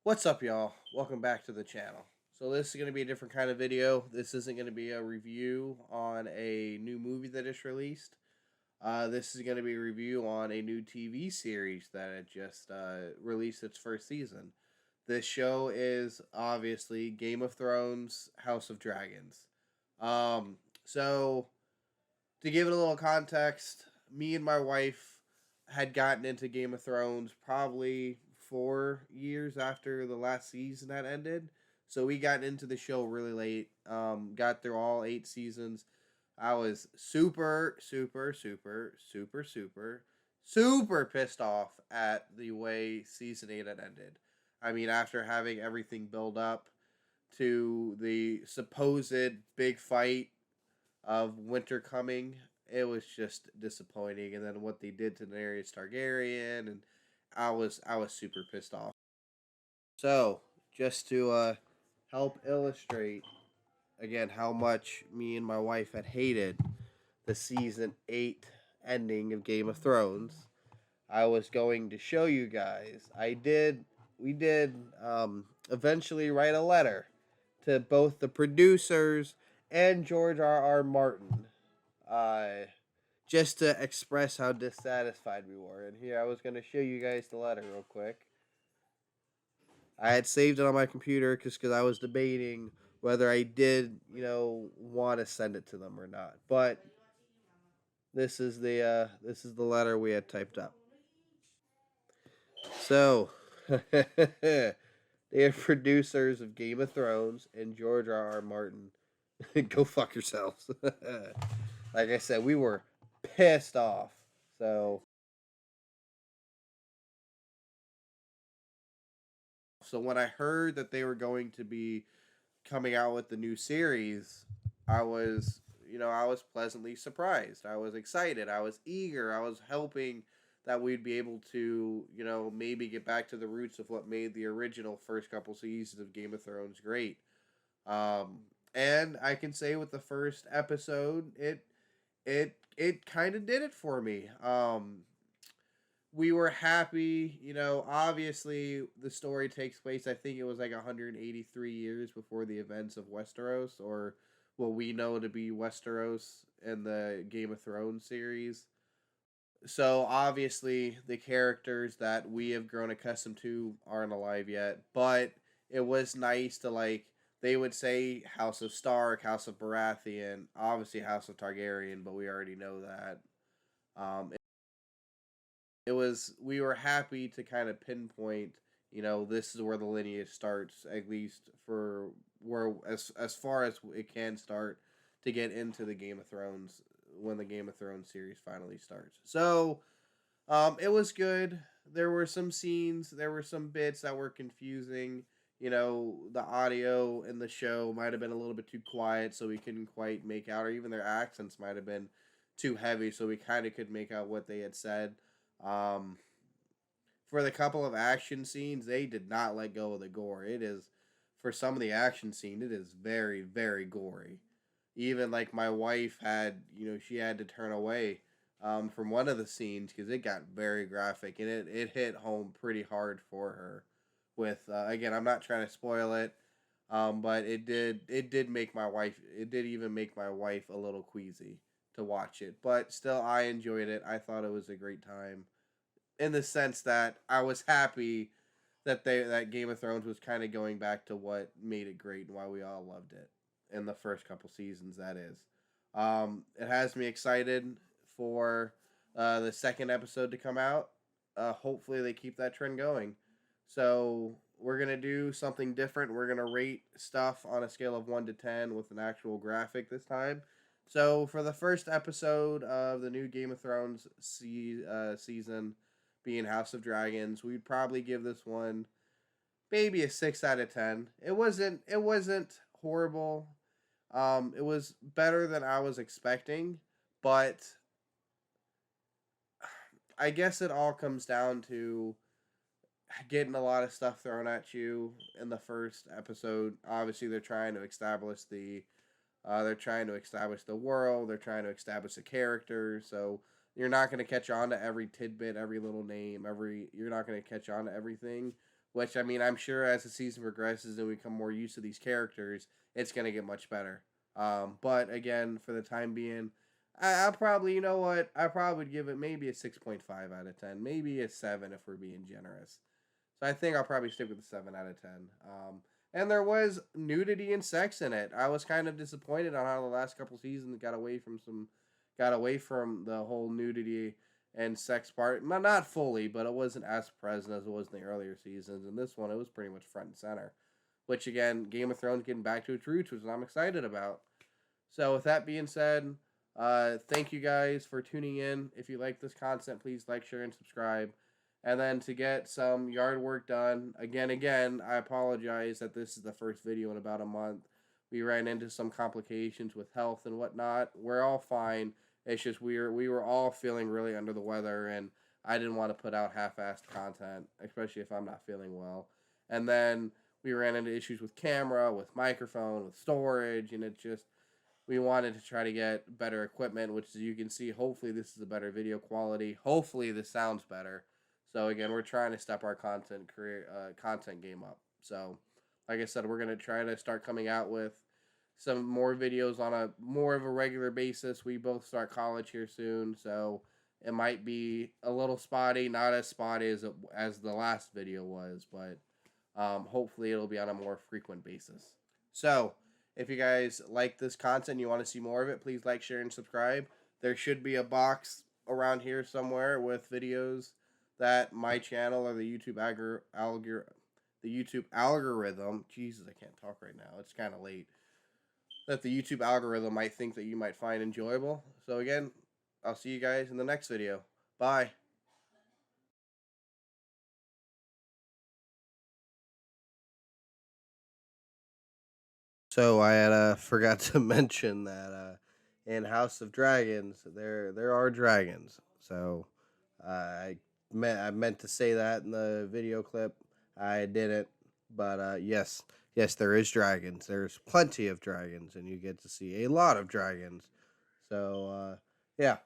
What's up, y'all? Welcome back to the channel. So this is going to be a different kind of video. This isn't going to be a review on a new movie that is released. This is going to be a review on a new TV series that had just released its first season. This show is obviously Game of Thrones, House of Dragons. Um, so to give it a little context, me and my wife had gotten into Game of Thrones probably 4 years after the last season had ended. So we got into the show really late. Got through all 8 seasons. I was super pissed off at the way season 8 had ended. I mean, after having everything build up to the supposed big fight of winter coming, it was just disappointing. And then what they did to Daenerys Targaryen, and I was super pissed off. So just to help illustrate again how much me and my wife had hated the season 8 ending of Game of Thrones, I was going to show you guys. We did eventually write a letter to both the producers and George R. R. Martin, uh, just to express how dissatisfied we were. And here I was going to show you guys the letter real quick. I had saved it on my computer because I was debating whether I did, want to send it to them or not. But this is the letter we had typed up. So, dear producers of Game of Thrones and George R. R. Martin, go fuck yourselves. Like I said, we were pissed off. So when I heard that they were going to be coming out with the new series, I was pleasantly surprised. I was excited. I was eager. I was hoping that we'd be able to, maybe get back to the roots of what made the original first couple seasons of Game of Thrones great. Um, and I can say with the first episode, it kind of did it for me. We were happy, obviously the story takes place, I think it was like 183 years before the events of Westeros, or what we know to be Westeros in the Game of Thrones series. So obviously the characters that we have grown accustomed to aren't alive yet, but it was nice to, like, they would say House of Stark, House of Baratheon, obviously House of Targaryen, but we already know that. We were happy to kind of pinpoint, this is where the lineage starts, at least for where, as far as it can start, to get into the Game of Thrones when the Game of Thrones series finally starts. So it was good. There were some scenes, there were some bits that were confusing. The audio in the show might have been a little bit too quiet, so we couldn't quite make out, or even their accents might have been too heavy, so we kind of could make out what they had said. Um, for the couple of action scenes, they did not let go of the gore. It is, for some of the action scene, it is very, very gory. Even like my wife had, she had to turn away from one of the scenes because it got very graphic, and it hit home pretty hard for her. With again, I'm not trying to spoil it, but it did make my wife, it did even make my wife a little queasy to watch it. But still, I enjoyed it. I thought it was a great time, in the sense that I was happy that Game of Thrones was kind of going back to what made it great and why we all loved it in the first couple seasons. That is, it has me excited for the second episode to come out. Hopefully, they keep that trend going. So we're gonna do something different. We're gonna rate stuff on a scale of 1 to 10 with an actual graphic this time. So for the first episode of the new Game of Thrones season, being House of Dragons, we'd probably give this one maybe a 6 out of 10. It wasn't horrible. It was better than I was expecting, but I guess it all comes down to getting a lot of stuff thrown at you in the first episode. Obviously, they're trying to establish the world. They're trying to establish the characters. So you're not going to catch on to every tidbit, every little name, you're not going to catch on to everything. which I mean, I'm sure as the season progresses and we become more used to these characters, it's gonna get much better. But again, for the time being, I'll probably, you know what, I probably would give it maybe a 6.5 out of 10, maybe a 7 if we're being generous. So I think I'll probably stick with the 7 out of 10. And there was nudity and sex in it. I was kind of disappointed on how the last couple seasons got away from the whole nudity and sex part. Not fully, but it wasn't as present as it was in the earlier seasons. And this one, it was pretty much front and center. Which again, Game of Thrones getting back to its roots, which I'm excited about. So with that being said, thank you guys for tuning in. If you like this content, please like, share, and subscribe. And then to get some yard work done, again, I apologize that this is the first video in about a month. We ran into some complications with health and whatnot. We're all fine. It's just we were all feeling really under the weather, and I didn't want to put out half-assed content, especially if I'm not feeling well. And then we ran into issues with camera, with microphone, with storage, and it just we wanted to try to get better equipment, which as you can see, hopefully this is a better video quality. Hopefully this sounds better. So again, we're trying to step our content game up. So, like I said, we're gonna try to start coming out with some more videos on a more of a regular basis. We both start college here soon, so it might be a little spotty, not as spotty as the last video was, but hopefully it'll be on a more frequent basis. So, if you guys like this content and you want to see more of it, please like, share, and subscribe. There should be a box around here somewhere with videos that my channel or the YouTube algorithm. Jesus, I can't talk right now. It's kind of late. That the YouTube algorithm might think that you might find enjoyable. So again, I'll see you guys in the next video. Bye. So I had forgot to mention that in House of Dragons there are dragons. So I meant to say that in the video clip. I didn't, but yes, there is dragons. There's plenty of dragons, and you get to see a lot of dragons. So yeah.